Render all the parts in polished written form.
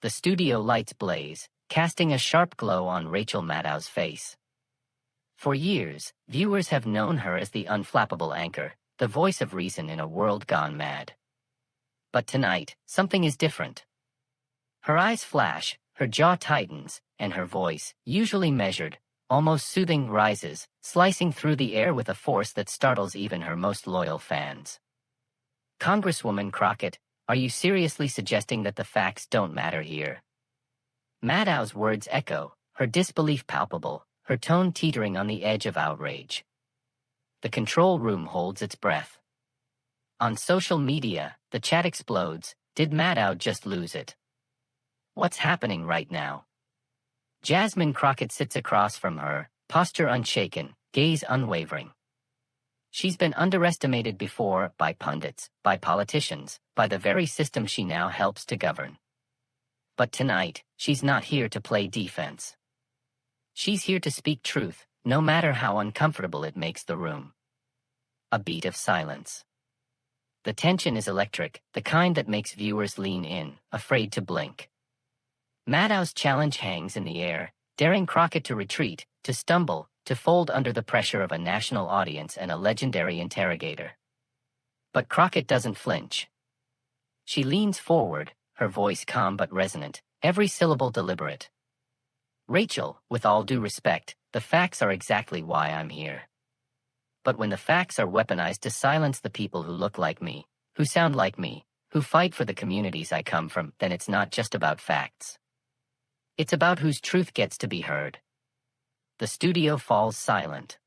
The studio lights blaze, casting a sharp glow on Rachel Maddow's face. For years, viewers have known her as the unflappable anchor, the voice of reason in a world gone mad. But tonight, something is different. Her eyes flash, her jaw tightens, and her voice, usually measured, almost soothing, rises, slicing through the air with a force that startles even her most loyal fans. Congresswoman Crockett, are you seriously suggesting that the facts don't matter here? Maddow's words echo, her disbelief palpable, her tone teetering on the edge of outrage. The control room holds its breath. On social media, the chat explodes. Did Maddow just lose it? What's happening right now? Jasmine Crockett sits across from her, posture unshaken, gaze unwavering. She's been underestimated before by pundits, by politicians, by the very system she now helps to govern. But tonight, she's not here to play defense. She's here to speak truth, no matter how uncomfortable it makes the room. A beat of silence. The tension is electric, the kind that makes viewers lean in, afraid to blink. Maddow's challenge hangs in the air, daring Crockett to retreat, to stumble, to fold under the pressure of a national audience and a legendary interrogator. But Crockett doesn't flinch. She leans forward, her voice calm but resonant, every syllable deliberate. Rachel, with all due respect, the facts are exactly why I'm here. But when the facts are weaponized to silence the people who look like me, who sound like me, who fight for the communities I come from, then it's not just about facts. It's about whose truth gets to be heard. The studio falls silent.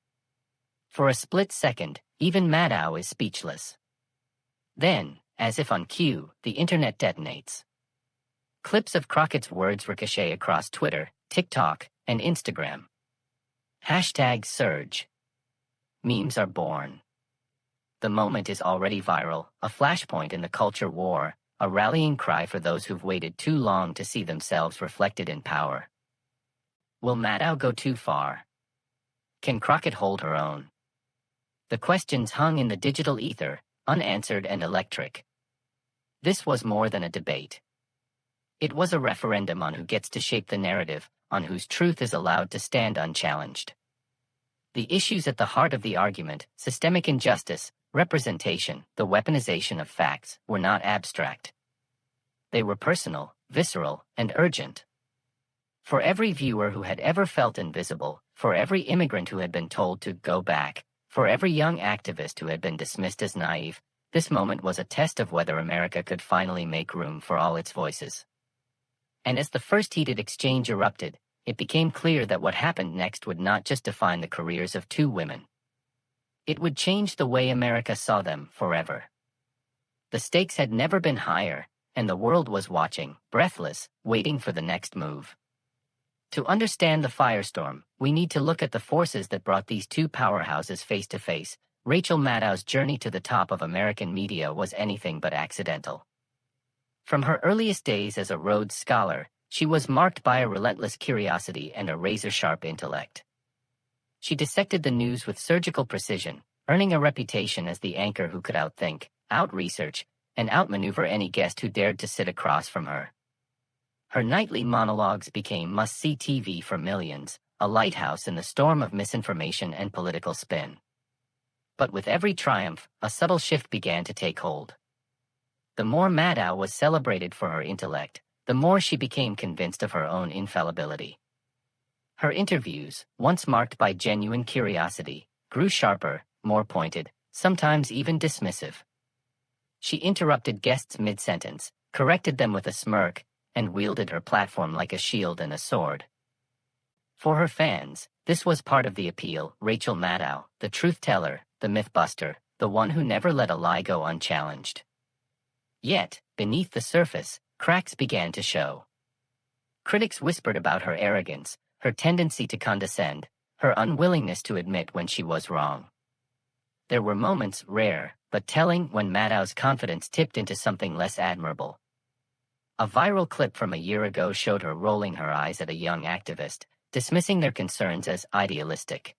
For a split second, even Maddow is speechless. Then, as if on cue, the internet detonates. Clips of Crockett's words ricochet across Twitter, TikTok, and Instagram. Hashtags surge. Memes are born. The moment is already viral, a flashpoint in the culture war, a rallying cry for those who've waited too long to see themselves reflected in power. Will Maddow go too far? Can Crockett hold her own? The questions hung in the digital ether, unanswered and electric. This was more than a debate. It was a referendum on who gets to shape the narrative, on whose truth is allowed to stand unchallenged. The issues at the heart of the argument, systemic injustice, representation, the weaponization of facts, were not abstract. They were personal, visceral, and urgent. For every viewer who had ever felt invisible, for every immigrant who had been told to go back, for every young activist who had been dismissed as naive, this moment was a test of whether America could finally make room for all its voices. And as the first heated exchange erupted, it became clear that what happened next would not just define the careers of two women. It would change the way America saw them forever. The stakes had never been higher, and the world was watching, breathless, waiting for the next move. To understand the firestorm, we need to look at the forces that brought these two powerhouses face to face. Rachel Maddow's journey to the top of American media was anything but accidental. From her earliest days as a Rhodes Scholar, she was marked by a relentless curiosity and a razor-sharp intellect. She dissected the news with surgical precision, earning a reputation as the anchor who could outthink, out-research, and outmaneuver any guest who dared to sit across from her. Her nightly monologues became must-see TV for millions, a lighthouse in the storm of misinformation and political spin. But with every triumph, a subtle shift began to take hold. The more Maddow was celebrated for her intellect, the more she became convinced of her own infallibility. Her interviews, once marked by genuine curiosity, grew sharper, more pointed, sometimes even dismissive. She interrupted guests mid-sentence, corrected them with a smirk, and wielded her platform like a shield and a sword. For her fans, this was part of the appeal. Rachel Maddow, the truth-teller, the myth-buster, the one who never let a lie go unchallenged. Yet, beneath the surface, cracks began to show. Critics whispered about her arrogance, her tendency to condescend, her unwillingness to admit when she was wrong. There were moments, rare, but telling, when Maddow's confidence tipped into something less admirable. A viral clip from a year ago showed her rolling her eyes at a young activist, dismissing their concerns as idealistic.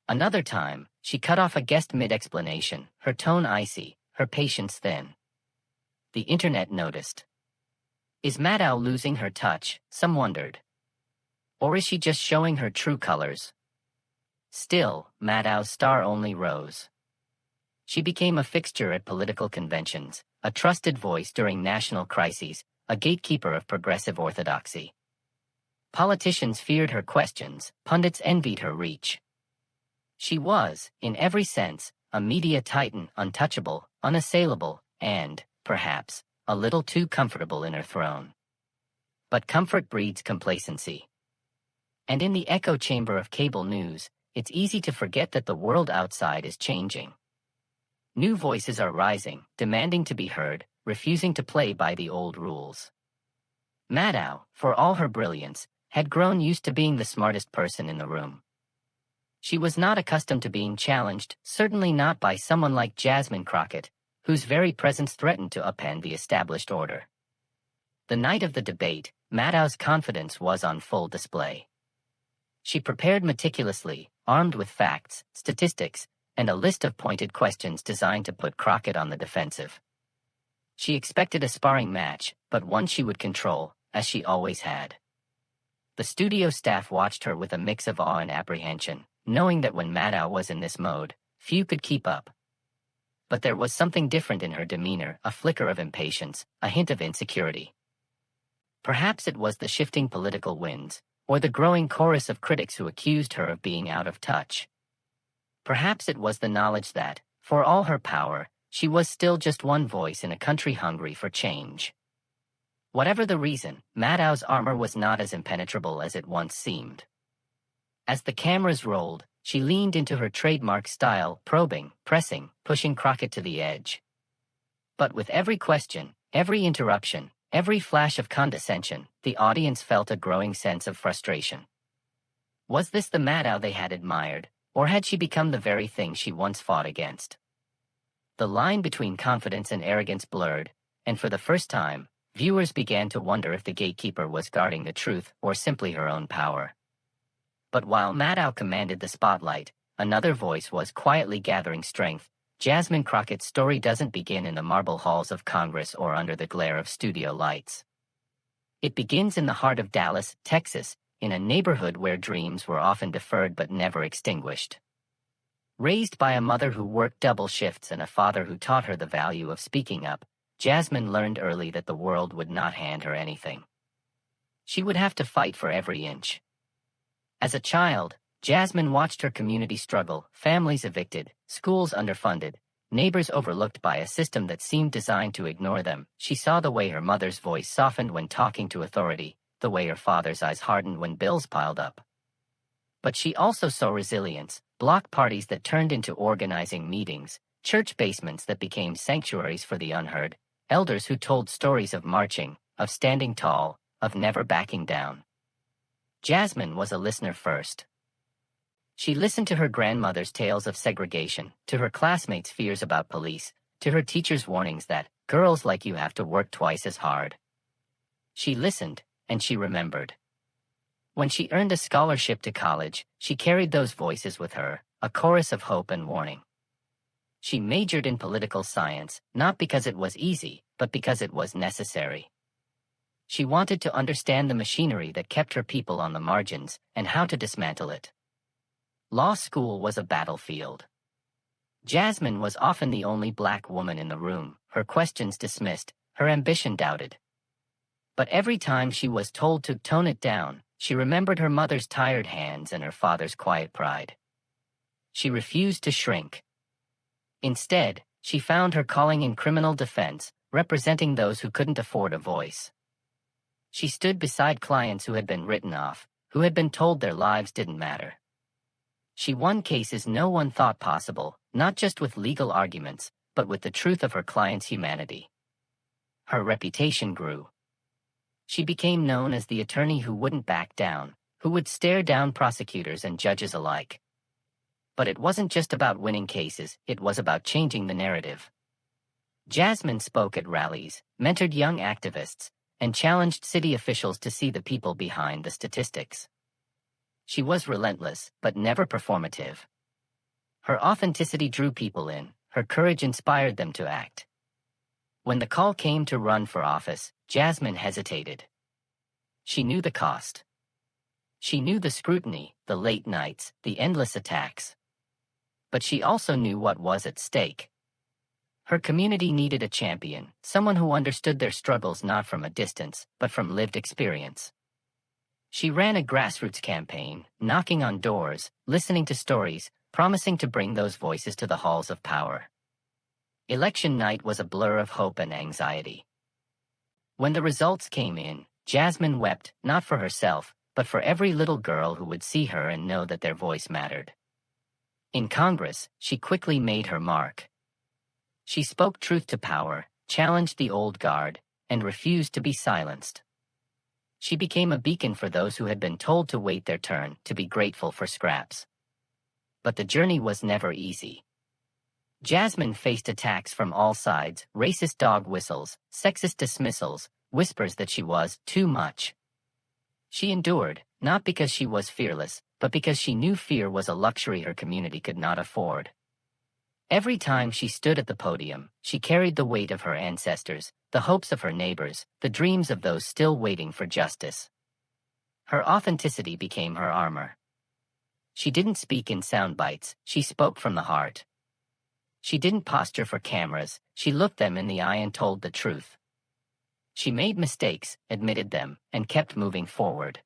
Another time, she cut off a guest mid-explanation, her tone icy, her patience thin. The internet noticed. Is Maddow losing her touch? Some wondered. Or is she just showing her true colors? Still, Maddow's star only rose. She became a fixture at political conventions, a trusted voice during national crises, a gatekeeper of progressive orthodoxy. Politicians feared her questions, pundits envied her reach. She was, in every sense, a media titan, untouchable, unassailable, and, perhaps, a little too comfortable in her throne. But comfort breeds complacency. And in the echo chamber of cable news, it's easy to forget that the world outside is changing. New voices are rising, demanding to be heard, refusing to play by the old rules. Maddow, for all her brilliance, had grown used to being the smartest person in the room. She was not accustomed to being challenged, certainly not by someone like Jasmine Crockett, whose very presence threatened to upend the established order. The night of the debate, Maddow's confidence was on full display. She prepared meticulously, armed with facts, statistics, and a list of pointed questions designed to put Crockett on the defensive. She expected a sparring match, but one she would control, as she always had. The studio staff watched her with a mix of awe and apprehension, knowing that when Maddow was in this mode, few could keep up. But there was something different in her demeanor, a flicker of impatience, a hint of insecurity. Perhaps it was the shifting political winds, or the growing chorus of critics who accused her of being out of touch. Perhaps it was the knowledge that, for all her power, she was still just one voice in a country hungry for change. Whatever the reason, Maddow's armor was not as impenetrable as it once seemed. As the cameras rolled, she leaned into her trademark style, probing, pressing, pushing Crockett to the edge. But with every question, every interruption, every flash of condescension, the audience felt a growing sense of frustration. Was this the Maddow they had admired, or had she become the very thing she once fought against? The line between confidence and arrogance blurred, and for the first time, viewers began to wonder if the gatekeeper was guarding the truth or simply her own power. But while Maddow commanded the spotlight, another voice was quietly gathering strength. Jasmine Crockett's story doesn't begin in the marble halls of Congress or under the glare of studio lights. It begins in the heart of Dallas, Texas, in a neighborhood where dreams were often deferred but never extinguished. Raised by a mother who worked double shifts and a father who taught her the value of speaking up, Jasmine learned early that the world would not hand her anything. She would have to fight for every inch. As a child, Jasmine watched her community struggle, families evicted, schools underfunded, neighbors overlooked by a system that seemed designed to ignore them. She saw the way her mother's voice softened when talking to authority, the way her father's eyes hardened when bills piled up. But she also saw resilience, block parties that turned into organizing meetings, church basements that became sanctuaries for the unheard, elders who told stories of marching, of standing tall, of never backing down. Jasmine was a listener first. She listened to her grandmother's tales of segregation, to her classmates' fears about police, to her teachers' warnings that girls like you have to work twice as hard. She listened, and she remembered. When she earned a scholarship to college, she carried those voices with her, a chorus of hope and warning. She majored in political science, not because it was easy, but because it was necessary. She wanted to understand the machinery that kept her people on the margins, and how to dismantle it. Law school was a battlefield. Jasmine was often the only black woman in the room, her questions dismissed, her ambition doubted. But every time she was told to tone it down, she remembered her mother's tired hands and her father's quiet pride. She refused to shrink. Instead, she found her calling in criminal defense, representing those who couldn't afford a voice. She stood beside clients who had been written off, who had been told their lives didn't matter. She won cases no one thought possible, not just with legal arguments, but with the truth of her clients' humanity. Her reputation grew. She became known as the attorney who wouldn't back down, who would stare down prosecutors and judges alike. But it wasn't just about winning cases, it was about changing the narrative. Jasmine spoke at rallies, mentored young activists, and challenged city officials to see the people behind the statistics. She was relentless, but never performative. Her authenticity drew people in, her courage inspired them to act. When the call came to run for office, Jasmine hesitated. She knew the cost. She knew the scrutiny, the late nights, the endless attacks. But she also knew what was at stake. Her community needed a champion, someone who understood their struggles not from a distance, but from lived experience. She ran a grassroots campaign, knocking on doors, listening to stories, promising to bring those voices to the halls of power. Election night was a blur of hope and anxiety. When the results came in, Jasmine wept, not for herself, but for every little girl who would see her and know that their voice mattered. In Congress, she quickly made her mark. She spoke truth to power, challenged the old guard, and refused to be silenced. She became a beacon for those who had been told to wait their turn, to be grateful for scraps. But the journey was never easy. Jasmine faced attacks from all sides, racist dog whistles, sexist dismissals, whispers that she was too much. She endured, not because she was fearless, but because she knew fear was a luxury her community could not afford. Every time she stood at the podium, she carried the weight of her ancestors, the hopes of her neighbors, the dreams of those still waiting for justice. Her authenticity became her armor. She didn't speak in sound bites, she spoke from the heart. She didn't posture for cameras, she looked them in the eye and told the truth. She made mistakes, admitted them, and kept moving forward.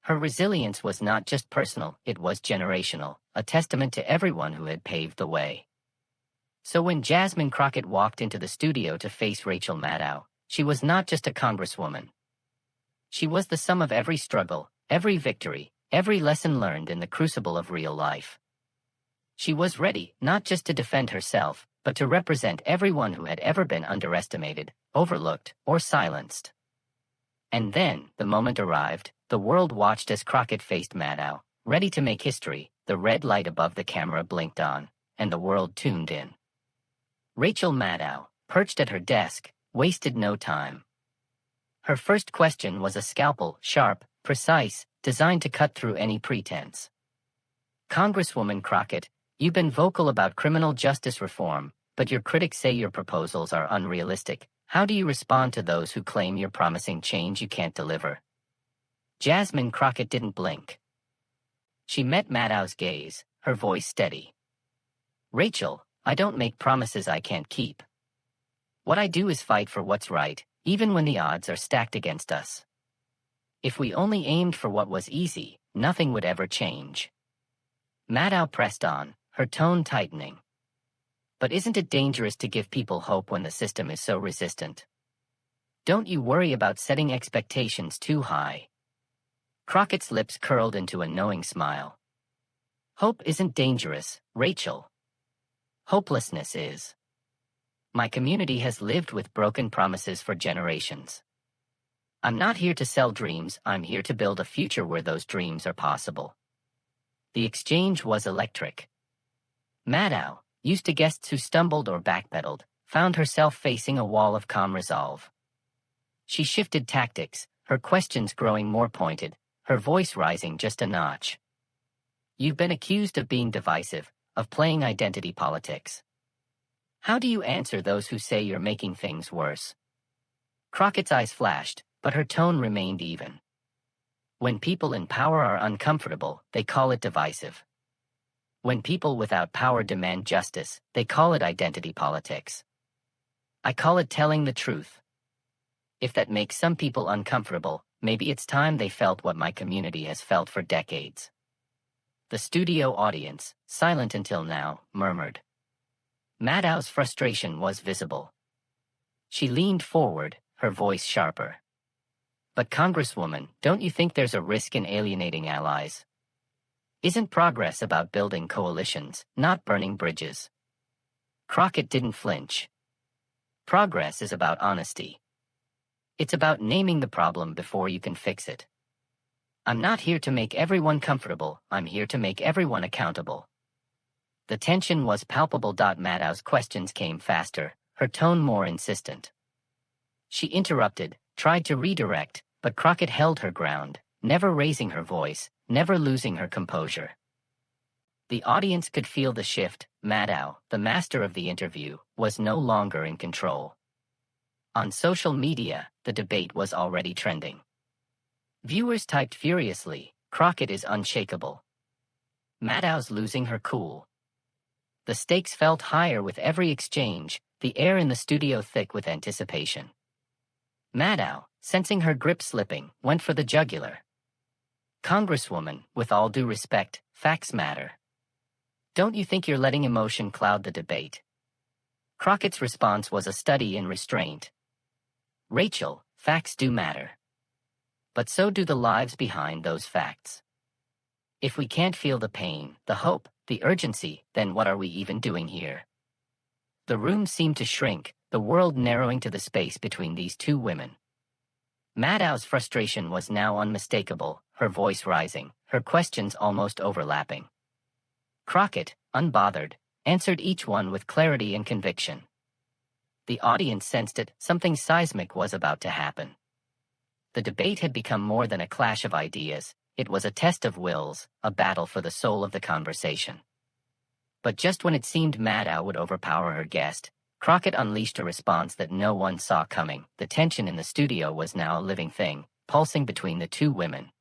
Her resilience was not just personal, it was generational, a testament to everyone who had paved the way. So when Jasmine Crockett walked into the studio to face Rachel Maddow, she was not just a congresswoman. She was the sum of every struggle, every victory, every lesson learned in the crucible of real life. She was ready, not just to defend herself, but to represent everyone who had ever been underestimated, overlooked, or silenced. And then, the moment arrived, the world watched as Crockett faced Maddow, ready to make history. The red light above the camera blinked on, and the world tuned in. Rachel Maddow, perched at her desk, wasted no time. Her first question was a scalpel, sharp, precise, designed to cut through any pretense. Congresswoman Crockett, you've been vocal about criminal justice reform, but your critics say your proposals are unrealistic. How do you respond to those who claim you're promising change you can't deliver? Jasmine Crockett didn't blink. She met Maddow's gaze, her voice steady. Rachel, I don't make promises I can't keep. What I do is fight for what's right, even when the odds are stacked against us. If we only aimed for what was easy, nothing would ever change. Maddow pressed on, her tone tightening. But isn't it dangerous to give people hope when the system is so resistant? Don't you worry about setting expectations too high? Crockett's lips curled into a knowing smile. Hope isn't dangerous, Rachel. Hopelessness is. My community has lived with broken promises for generations. I'm not here to sell dreams, I'm here to build a future where those dreams are possible. The exchange was electric. Maddow, used to guests who stumbled or backpedaled, found herself facing a wall of calm resolve. She shifted tactics, her questions growing more pointed, her voice rising just a notch. You've been accused of being divisive, of playing identity politics. How do you answer those who say you're making things worse? Crockett's eyes flashed, but her tone remained even. When people in power are uncomfortable, they call it divisive. When people without power demand justice, they call it identity politics. I call it telling the truth. If that makes some people uncomfortable, maybe it's time they felt what my community has felt for decades. The studio audience, silent until now, murmured. Maddow's frustration was visible. She leaned forward, her voice sharper. But Congresswoman, don't you think there's a risk in alienating allies? Isn't progress about building coalitions, not burning bridges? Crockett didn't flinch. Progress is about honesty. It's about naming the problem before you can fix it. I'm not here to make everyone comfortable, I'm here to make everyone accountable. The tension was palpable. Maddow's questions came faster, her tone more insistent. She interrupted, tried to redirect, but Crockett held her ground, never raising her voice, never losing her composure. The audience could feel the shift. Maddow, the master of the interview, was no longer in control. On social media, the debate was already trending. Viewers typed furiously, "Crockett is unshakable. Maddow's losing her cool." The stakes felt higher with every exchange, the air in the studio thick with anticipation. Maddow, sensing her grip slipping, went for the jugular. "Congresswoman, with all due respect, facts matter. Don't you think you're letting emotion cloud the debate?" Crockett's response was a study in restraint. "Rachel, facts do matter. But so do the lives behind those facts. If we can't feel the pain, the hope, the urgency, then what are we even doing here?" The room seemed to shrink, the world narrowing to the space between these two women. Maddow's frustration was now unmistakable, her voice rising, her questions almost overlapping. Crockett, unbothered, answered each one with clarity and conviction. The audience sensed it, something seismic was about to happen. The debate had become more than a clash of ideas, it was a test of wills, a battle for the soul of the conversation. But just when it seemed Maddow would overpower her guest, Crockett unleashed a response that no one saw coming. The tension in the studio was now a living thing, pulsing between the two women.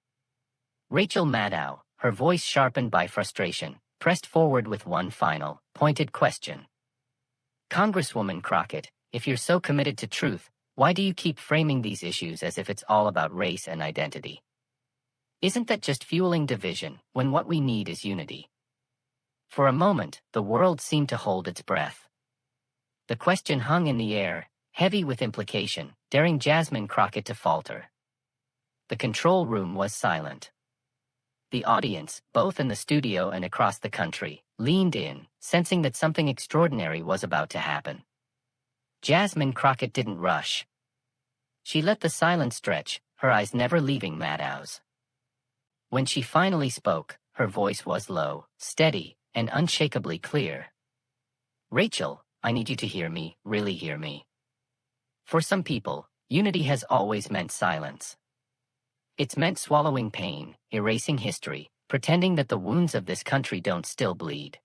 Rachel Maddow, her voice sharpened by frustration, pressed forward with one final, pointed question. "Congresswoman Crockett, if you're so committed to truth, why do you keep framing these issues as if it's all about race and identity? Isn't that just fueling division, when what we need is unity?" For a moment, the world seemed to hold its breath. The question hung in the air, heavy with implication, daring Jasmine Crockett to falter. The control room was silent. The audience, both in the studio and across the country, leaned in, sensing that something extraordinary was about to happen. Jasmine Crockett didn't rush. She let the silence stretch, her eyes never leaving Maddow's. When she finally spoke, her voice was low, steady, and unshakably clear. "Rachel, I need you to hear me, really hear me. For some people, unity has always meant silence. It's meant swallowing pain, erasing history, pretending that the wounds of this country don't still bleed.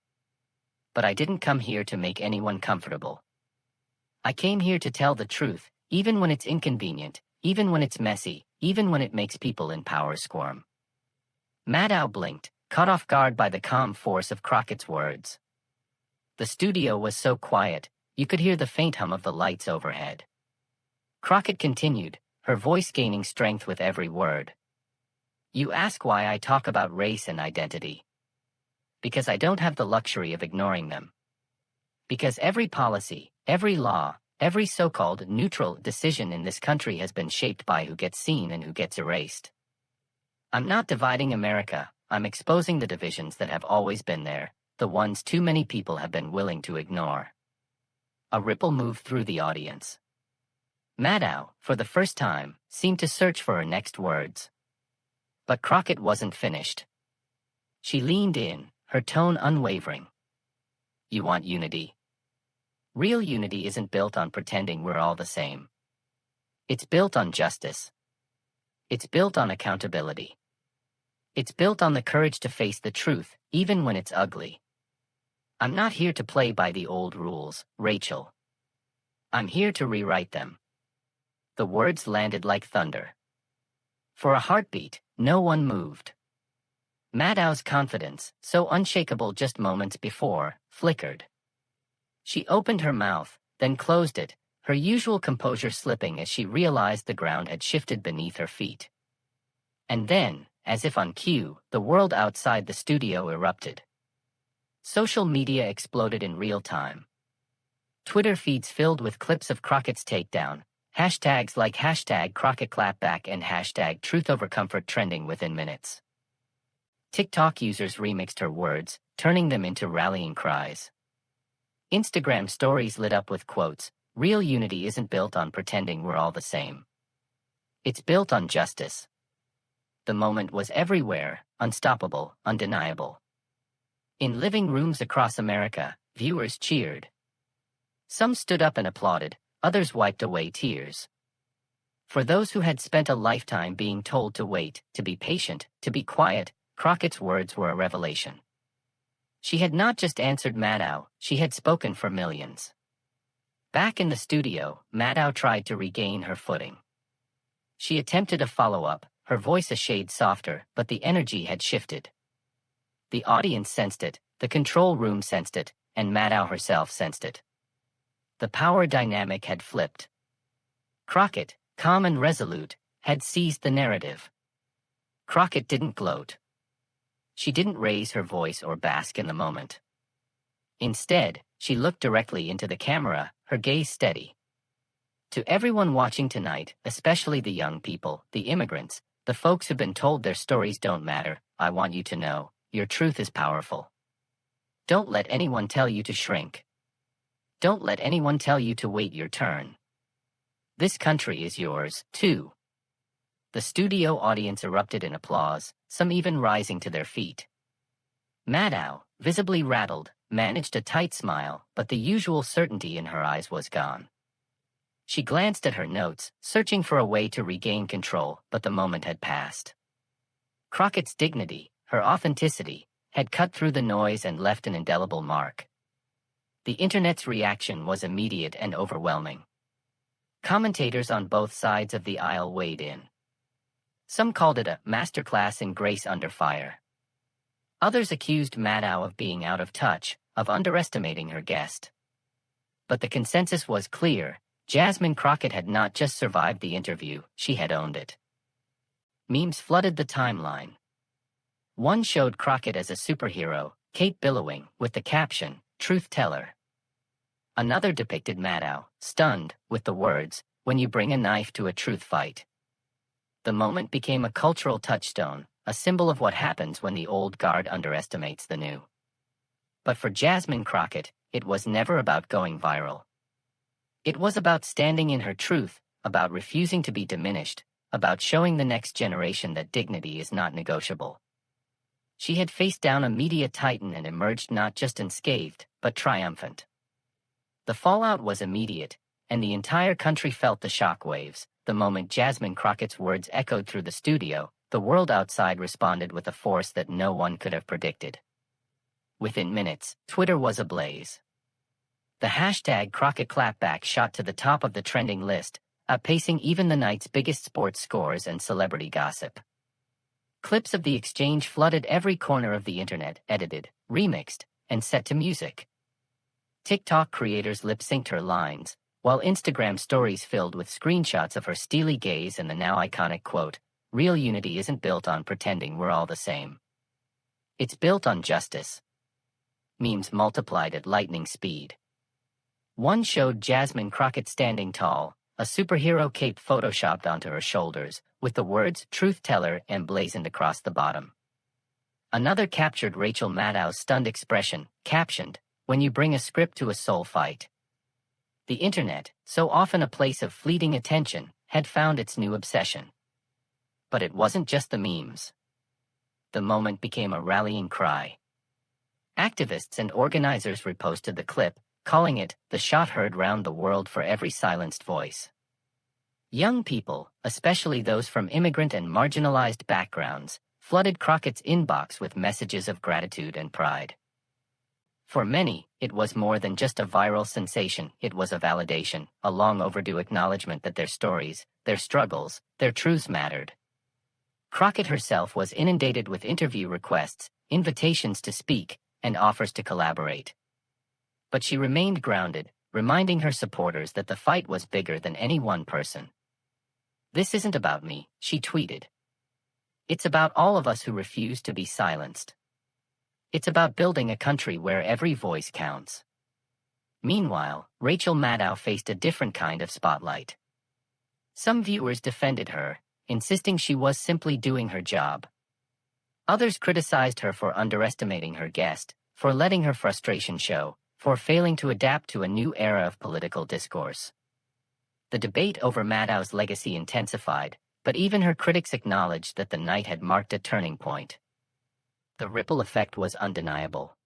But I didn't come here to make anyone comfortable. I came here to tell the truth, even when it's inconvenient, even when it's messy, even when it makes people in power squirm." Maddow blinked, caught off guard by the calm force of Crockett's words. The studio was so quiet, you could hear the faint hum of the lights overhead. Crockett continued, her voice gaining strength with every word. "You ask why I talk about race and identity. Because I don't have the luxury of ignoring them. Because every policy, every law, every so-called neutral decision in this country has been shaped by who gets seen and who gets erased. I'm not dividing America, I'm exposing the divisions that have always been there, the ones too many people have been willing to ignore." A ripple moved through the audience. Maddow, for the first time, seemed to search for her next words. But Crockett wasn't finished. She leaned in, her tone unwavering. "You want unity? Real unity isn't built on pretending we're all the same. It's built on justice. It's built on accountability. It's built on the courage to face the truth, even when it's ugly. I'm not here to play by the old rules, Rachel. I'm here to rewrite them." The words landed like thunder. For a heartbeat, no one moved. Maddow's confidence, so unshakable just moments before, flickered. She opened her mouth, then closed it, her usual composure slipping as she realized the ground had shifted beneath her feet. And then, as if on cue, the world outside the studio erupted. Social media exploded in real time. Twitter feeds filled with clips of Crockett's takedown, hashtags like hashtag Crockett clapback and hashtag truth over comfort trending within minutes. TikTok users remixed her words, turning them into rallying cries. Instagram stories lit up with quotes, "Real unity isn't built on pretending we're all the same. It's built on justice." The moment was everywhere, unstoppable, undeniable. In living rooms across America, viewers cheered. Some stood up and applauded, others wiped away tears. For those who had spent a lifetime being told to wait, to be patient, to be quiet, Crockett's words were a revelation. She had not just answered Maddow, she had spoken for millions. Back in the studio, Maddow tried to regain her footing. She attempted a follow-up, her voice a shade softer, but the energy had shifted. The audience sensed it, the control room sensed it, and Maddow herself sensed it. The power dynamic had flipped. Crockett, calm and resolute, had seized the narrative. Crockett didn't gloat. She didn't raise her voice or bask in the moment. Instead, she looked directly into the camera, her gaze steady. To everyone watching tonight, especially the young people, the immigrants, the folks who've been told their stories don't matter, I want you to know, your truth is powerful. Don't let anyone tell you to shrink. Don't let anyone tell you to wait your turn. This country is yours, too. The studio audience erupted in applause, some even rising to their feet. Maddow, visibly rattled, managed a tight smile, but the usual certainty in her eyes was gone. She glanced at her notes, searching for a way to regain control, but the moment had passed. Crockett's dignity, her authenticity, had cut through the noise and left an indelible mark. The internet's reaction was immediate and overwhelming. Commentators on both sides of the aisle weighed in. Some called it a masterclass in grace under fire. Others accused Maddow of being out of touch, of underestimating her guest. But the consensus was clear. Jasmine Crockett had not just survived the interview, she had owned it. Memes flooded the timeline. One showed Crockett as a superhero, Kate billowing, with the caption, "Truth Teller." Another depicted Maddow, stunned, with the words, "When you bring a knife to a truth fight." The moment became a cultural touchstone, a symbol of what happens when the old guard underestimates the new. But for Jasmine Crockett, it was never about going viral. It was about standing in her truth, about refusing to be diminished, about showing the next generation that dignity is not negotiable. She had faced down a media titan and emerged not just unscathed, but triumphant. The fallout was immediate, and the entire country felt the shockwaves. The moment Jasmine Crockett's words echoed through the studio, the world outside responded with a force that no one could have predicted. Within minutes, Twitter was ablaze. The hashtag Crockett clapback shot to the top of the trending list, outpacing even the night's biggest sports scores and celebrity gossip. Clips of the exchange flooded every corner of the internet, edited, remixed, and set to music. TikTok creators lip-synced her lines, while Instagram stories filled with screenshots of her steely gaze and the now iconic quote, "Real unity isn't built on pretending we're all the same. It's built on justice." Memes multiplied at lightning speed. One showed Jasmine Crockett standing tall, a superhero cape photoshopped onto her shoulders, with the words "Truth Teller" emblazoned across the bottom. Another captured Rachel Maddow's stunned expression, captioned, "When you bring a script to a soul fight." The internet, so often a place of fleeting attention, had found its new obsession. But it wasn't just the memes. The moment became a rallying cry. Activists and organizers reposted the clip, calling it the shot heard round the world for every silenced voice. Young people, especially those from immigrant and marginalized backgrounds, flooded Crockett's inbox with messages of gratitude and pride. For many, it was more than just a viral sensation, it was a validation, a long overdue acknowledgement that their stories, their struggles, their truths mattered. Crockett herself was inundated with interview requests, invitations to speak, and offers to collaborate. But she remained grounded, reminding her supporters that the fight was bigger than any one person. "This isn't about me," she tweeted. "It's about all of us who refuse to be silenced. It's about building a country where every voice counts." Meanwhile, Rachel Maddow faced a different kind of spotlight. Some viewers defended her, insisting she was simply doing her job. Others criticized her for underestimating her guest, for letting her frustration show, for failing to adapt to a new era of political discourse. The debate over Maddow's legacy intensified, but even her critics acknowledged that the night had marked a turning point. The ripple effect was undeniable.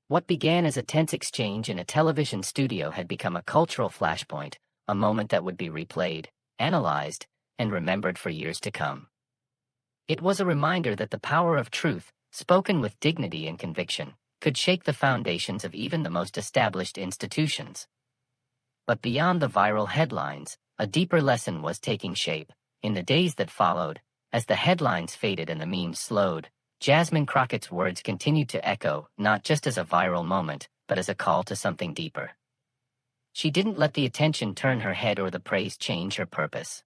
What began as a tense exchange in a television studio had become a cultural flashpoint, a moment that would be replayed, analyzed, and remembered for years to come. It was a reminder that the power of truth, spoken with dignity and conviction, could shake the foundations of even the most established institutions. But beyond the viral headlines, a deeper lesson was taking shape. In the days that followed, as the headlines faded and the memes slowed, Jasmine Crockett's words continued to echo, not just as a viral moment, but as a call to something deeper. She didn't let the attention turn her head or the praise change her purpose.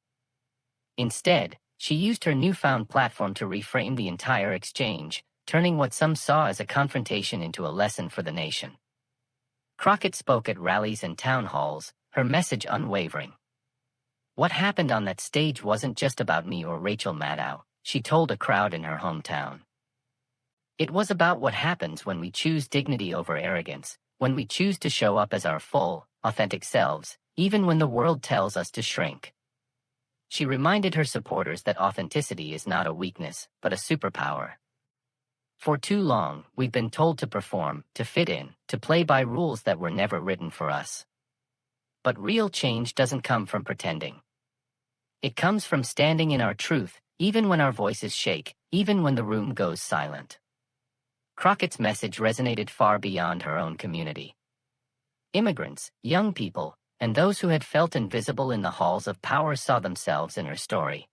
Instead, she used her newfound platform to reframe the entire exchange, turning what some saw as a confrontation into a lesson for the nation. Crockett spoke at rallies and town halls, her message unwavering. What happened on that stage wasn't just about me or Rachel Maddow, she told a crowd in her hometown. It was about what happens when we choose dignity over arrogance, when we choose to show up as our full, authentic selves, even when the world tells us to shrink. She reminded her supporters that authenticity is not a weakness, but a superpower. For too long, we've been told to perform, to fit in, to play by rules that were never written for us. But real change doesn't come from pretending. It comes from standing in our truth, even when our voices shake, even when the room goes silent. Crockett's message resonated far beyond her own community. Immigrants, young people, and those who had felt invisible in the halls of power saw themselves in her story.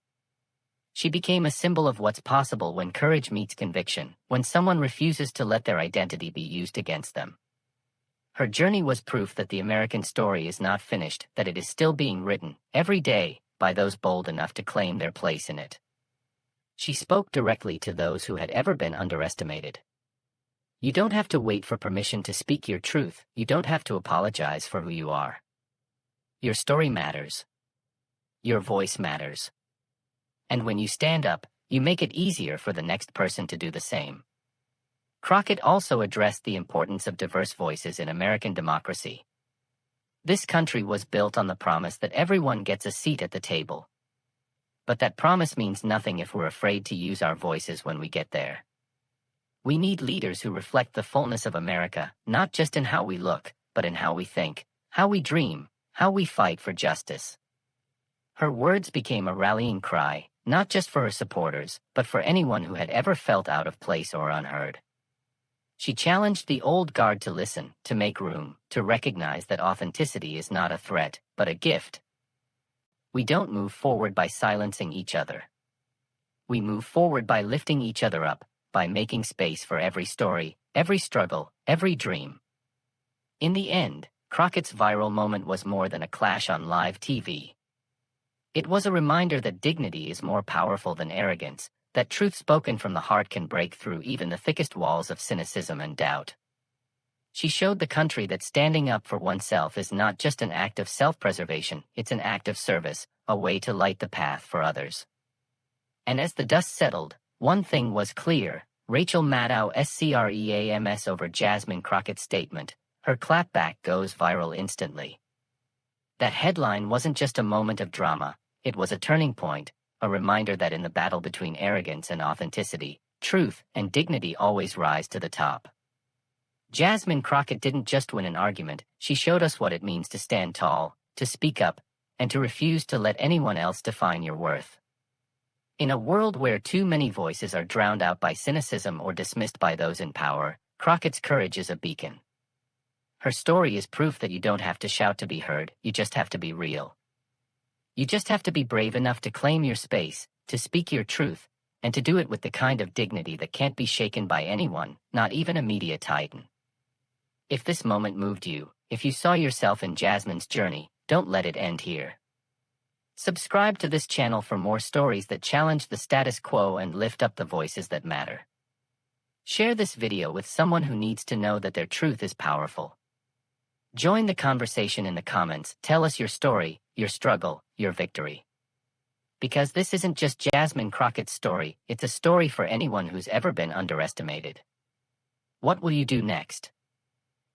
She became a symbol of what's possible when courage meets conviction, when someone refuses to let their identity be used against them. Her journey was proof that the American story is not finished, that it is still being written, every day, by those bold enough to claim their place in it. She spoke directly to those who had ever been underestimated. You don't have to wait for permission to speak your truth, you don't have to apologize for who you are. Your story matters. Your voice matters. And when you stand up, you make it easier for the next person to do the same. Crockett also addressed the importance of diverse voices in American democracy. This country was built on the promise that everyone gets a seat at the table. But that promise means nothing if we're afraid to use our voices when we get there. We need leaders who reflect the fullness of America, not just in how we look, but in how we think, how we dream, how we fight for justice. Her words became a rallying cry, not just for her supporters, but for anyone who had ever felt out of place or unheard. She challenged the old guard to listen, to make room, to recognize that authenticity is not a threat, but a gift. We don't move forward by silencing each other. We move forward by lifting each other up, by making space for every story, every struggle, every dream. In the end, Crockett's viral moment was more than a clash on live TV. It was a reminder that dignity is more powerful than arrogance, that truth spoken from the heart can break through even the thickest walls of cynicism and doubt. She showed the country that standing up for oneself is not just an act of self-preservation, it's an act of service, a way to light the path for others. And as the dust settled, one thing was clear: Rachel Maddow screams over Jasmine Crockett's statement. Her clapback goes viral instantly. That headline wasn't just a moment of drama, it was a turning point, a reminder that in the battle between arrogance and authenticity, truth and dignity always rise to the top. Jasmine Crockett didn't just win an argument, she showed us what it means to stand tall, to speak up, and to refuse to let anyone else define your worth. In a world where too many voices are drowned out by cynicism or dismissed by those in power, Crockett's courage is a beacon. Her story is proof that you don't have to shout to be heard, you just have to be real. You just have to be brave enough to claim your space, to speak your truth, and to do it with the kind of dignity that can't be shaken by anyone, not even a media titan. If this moment moved you, if you saw yourself in Jasmine's journey, don't let it end here. Subscribe to this channel for more stories that challenge the status quo and lift up the voices that matter. Share this video with someone who needs to know that their truth is powerful. Join the conversation in the comments, tell us your story, your struggle, your victory. Because this isn't just Jasmine Crockett's story, it's a story for anyone who's ever been underestimated. What will you do next?